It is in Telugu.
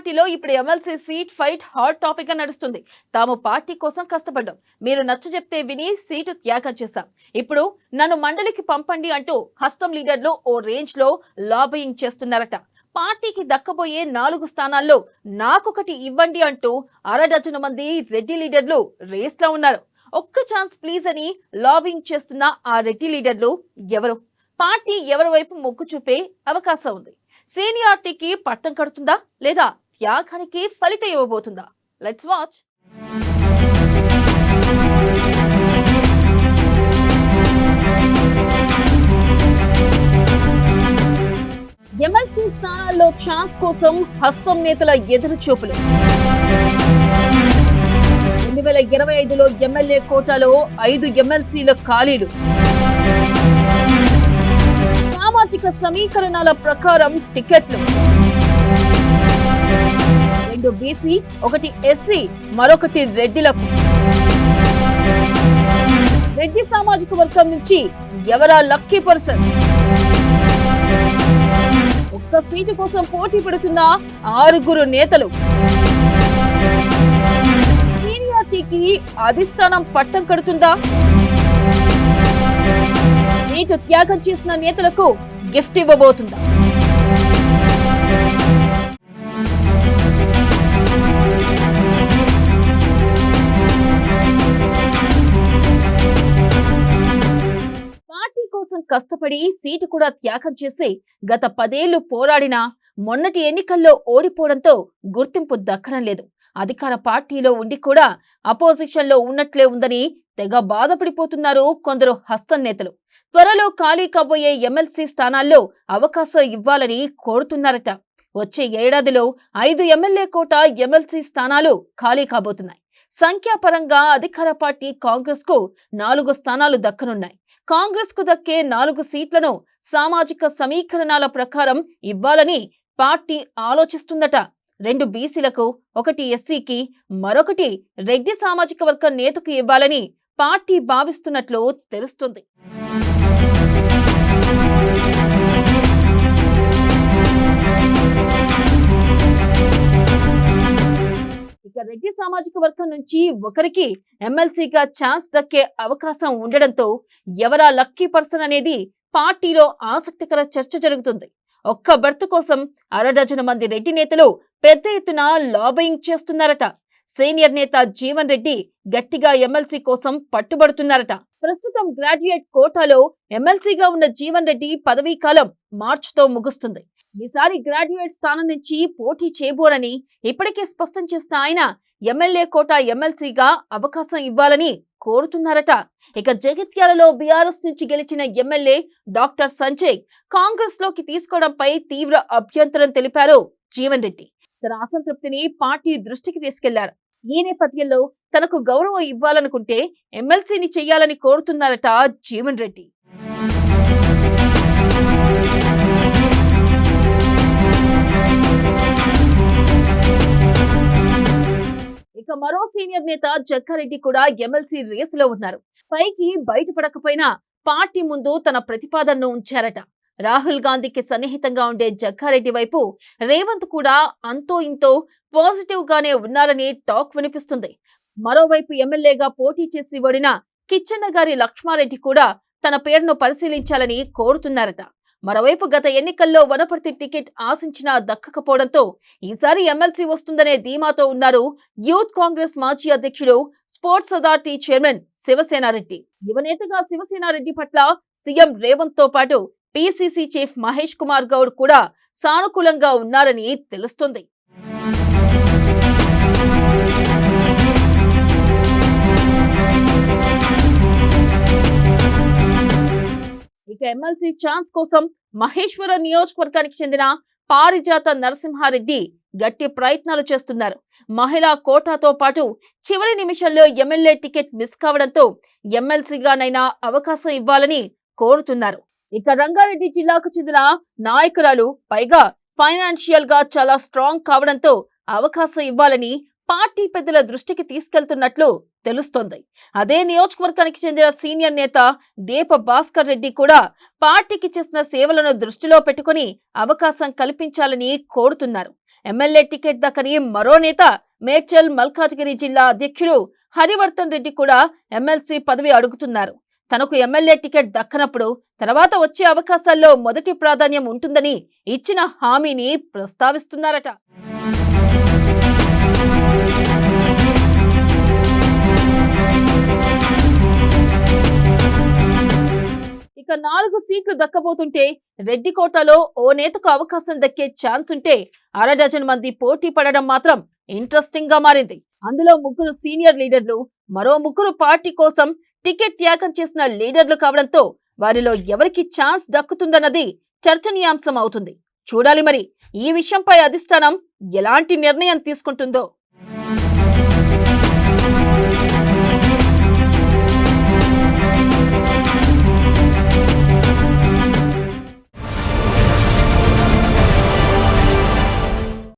పార్టీలో ఇప్పుడు MLC seat fight hot topic గా నడుస్తుంది. తాము పార్టీ కోసం కష్టపడ్డాం, మీరు నచ్చజెప్తే విని సీటు త్యాగం చేశాం, ఇప్పుడు నన్ను మండలికి పంపండి అంటూ హస్తం లీడర్లు ఓ రేంజ్ లో లాబియింగ్ చేస్తున్నారట. పార్టీకి దక్కబోయే 4 స్థానాల్లో నాకొకటి ఇవ్వండి అంటూ అరడజను మంది రెడ్డి లీడర్లు రేస్ లో ఉన్నారు. ఒక్క ఛాన్స్ ప్లీజ్ అని లాబింగ్ చేస్తున్న ఆ రెడ్డి లీడర్లు ఎవరు? పార్టీ ఎవరి వైపు మొగ్గు చూపే అవకాశం ఉంది? సీనియారిటీకి పట్టం కడుతుందా లేదా త్యాగానికి ఫలితం ఇవ్వబోతుందా? Let's watch. ఎమ్మెల్సీ స్థానాల్లో ఛాన్స్ కోసం హస్తం నేతల ఎదురు చూపులు. 2025లో ఎమ్మెల్యే కోటాలో 5 ఎమ్మెల్సీల ఖాళీలు. సామాజిక సమీకరణాల ప్రకారం టికెట్లు 2 బీసీ, 1 ఎస్సీ, మరొకటి రెడ్డిలకు. రెడ్డి సామాజిక వర్గం నుంచి ఎవరా లక్కీ పర్సన్? ఒక్క సీటు కోసం పోటీ పడుతున్న 6 నేతలు. సీనియారిటీకి అధిష్టానం పట్టం కడుతుందా? సీటు త్యాగం చేసిన నేతలకు గిఫ్ట్ ఇవ్వబోతుందా? పార్టీ కోసం కష్టపడి సీటు కూడా త్యాగం చేసి గత 10 ఏళ్లు పోరాడినా మొన్నటి ఎన్నికల్లో ఓడిపోవడంతో గుర్తింపు దక్కడం లేదు. అధికార పార్టీలో ఉండి కూడా అపోజిషన్ లో ఉన్నట్లే ఉందని తెగ బాధపడిపోతున్నారు కొందరు హస్తం నేతలు. త్వరలో ఖాళీ కాబోయే ఎమ్మెల్సీ స్థానాల్లో అవకాశం ఇవ్వాలని కోరుతున్నారట. వచ్చే ఏడాదిలో 5 ఎమ్మెల్యే కోట ఎమ్మెల్సీ స్థానాలు ఖాళీ కాబోతున్నాయి. సంఖ్యాపరంగా అధికార పార్టీ కాంగ్రెస్ కు 4 స్థానాలు దక్కనున్నాయి. కాంగ్రెస్ కు దక్కే 4 సీట్లను సామాజిక సమీకరణాల ప్రకారం ఇవ్వాలని పార్టీ ఆలోచిస్తుందట. 2 బీసీలకు, 1 ఎస్సీకి, మరొకటి రెడ్డి సామాజిక వర్గ నేతకు ఇవ్వాలని పార్టీ భావిస్తున్నట్లు తెలుస్తుంది. ఇక రెడ్డి సామాజిక వర్గం నుంచి ఒకరికి ఎమ్మెల్సీగా ఛాన్స్ దక్కే అవకాశం ఉండడంతో ఎవరా లక్కీ పర్సన్ అనేది పార్టీలో ఆసక్తికర చర్చ జరుగుతుంది. ఒక్క బర్త్ కోసం అరడజను మంది రెడ్డి నేతలు పెద్ద ఎత్తున లాబింగ్ చేస్తున్నారట. సీనియర్ నేత జీవన్ రెడ్డి గట్టిగా ఎమ్మెల్సీ కోసం పట్టుబడుతున్నారట. ప్రస్తుతం గ్రాడ్యుయేట్ కోటాలో ఎమ్మెల్సీగా ఉన్న జీవన్ రెడ్డి పదవీ కాలం మార్చితో ముగుస్తుంది. ఈసారి గ్రాడ్యుయేట్ స్థానం నుంచి పోటీ చేయబోరని ఇప్పటికే స్పష్టం చేసిన ఆయన ఎమ్మెల్యే కోట ఎమ్మెల్సీగా అవకాశం ఇవ్వాలని కోరుతున్నారట. ఇక జగిత్యాలలో బీఆర్ఎస్ నుంచి గెలిచిన ఎమ్మెల్యే డాక్టర్ సంజయ్ కాంగ్రెస్ లోకి తీసుకోవడంపై తీవ్ర అభ్యంతరం తెలిపారు జీవన్ రెడ్డి. తన అసంతృప్తిని పార్టీ దృష్టికి తీసుకెళ్లారు. ఈ నేపథ్యంలో తనకు గౌరవం ఇవ్వాలనుకుంటే ఎమ్మెల్సీని చెయ్యాలని కోరుతున్నారట జీవన్ రెడ్డి. ఇక మరో సీనియర్ నేత జగ్గారెడ్డి కూడా ఎమ్మెల్సీ రేసులో ఉన్నారు. పైకి బయటపడకపోయినా పార్టీ ముందు తన ప్రతిపాదనను ఉంచారట. రాహుల్ గాంధీకి సన్నిహితంగా ఉండే జగ్గారెడ్డి వైపు రేవంత్ కూడా అంతో ఇంతో పాజిటివ్ గానే ఉన్నారని టాక్ వినిపిస్తుంది. మరోవైపు ఎమ్మెల్యేగా పోటీ చేసి ఓడిన కిచ్చన్న గారి లక్ష్మారెడ్డి కూడా తన పేరును పరిశీలించాలని కోరుతున్నారట. మరోవైపు గత ఎన్నికల్లో వనపర్తి టికెట్ ఆశించినా దక్కకపోవడంతో ఈసారి ఎమ్మెల్సీ వస్తుందనే ధీమాతో ఉన్నారు యూత్ కాంగ్రెస్ మాజీ అధ్యక్షుడు, స్పోర్ట్స్ అథారిటీ చైర్మన్ శివసేనారెడ్డి. యువనేతగా శివసేనారెడ్డి పట్ల సీఎం రేవంత్ తో పాటు పిసిసి చీఫ్ మహేష్ కుమార్ గౌడ్ కూడా సానుకూలంగా ఉన్నారని తెలుస్తుంది. ఇక ఎమ్మెల్సీ ఛాన్స్ కోసం మహేశ్వర నియోజకవర్గానికి చెందిన పారిజాత నరసింహారెడ్డి గట్టి ప్రయత్నాలు చేస్తున్నారు. మహిళా కోటాతో పాటు చివరి నిమిషంలో ఎమ్మెల్యే టికెట్ మిస్ కావడంతో ఎమ్మెల్సీగానైనా అవకాశం ఇవ్వాలని కోరుతున్నారు. ఇక రంగారెడ్డి జిల్లాకు చెందిన నాయకురాలు, పైగా ఫైనాన్షియల్ గా చాలా స్ట్రాంగ్ కావడంతో అవకాశం ఇవ్వాలని పార్టీ పెద్దల దృష్టికి తీసుకెళ్తున్నట్లు తెలుస్తోంది. అదే నియోజకవర్గానికి చెందిన సీనియర్ నేత దీప భాస్కర్ రెడ్డి కూడా పార్టీకి చేసిన సేవలను దృష్టిలో పెట్టుకుని అవకాశం కల్పించాలని కోరుతున్నారు. ఎమ్మెల్యే టికెట్ దక్కని మరో నేత మేడ్చల్ మల్కాజ్గిరి జిల్లా అధ్యక్షుడు హరివర్ధన్ రెడ్డి కూడా ఎమ్మెల్సీ పదవి అడుగుతున్నారు. తనకు ఎమ్మెల్యే టికెట్ దక్కనప్పుడు తర్వాత వచ్చే అవకాశాల్లో మొదటి ప్రాధాన్యం ఉంటుందని ఇచ్చిన హామీని ప్రస్తావిస్తున్నారట. ఇక 4 సీట్లు దక్కబోతుంటే రెడ్డి కోటలో ఓ నేతకు అవకాశం దక్కే ఛాన్స్ ఉంటే అర డజన్ మంది పోటీ పడడం మాత్రం ఇంట్రెస్టింగ్ గా మారింది. అందులో 3 సీనియర్ లీడర్లు, మరో 3 పార్టీ కోసం టికెట్ త్యాగం చేసిన లీడర్లు కావడంతో వారిలో ఎవరికి ఛాన్స్ దక్కుతుందన్నది చర్చనీయాంశం అవుతుంది. చూడాలి మరి ఈ విషయంపై అధిష్టానం ఎలాంటి నిర్ణయం తీసుకుంటుందో.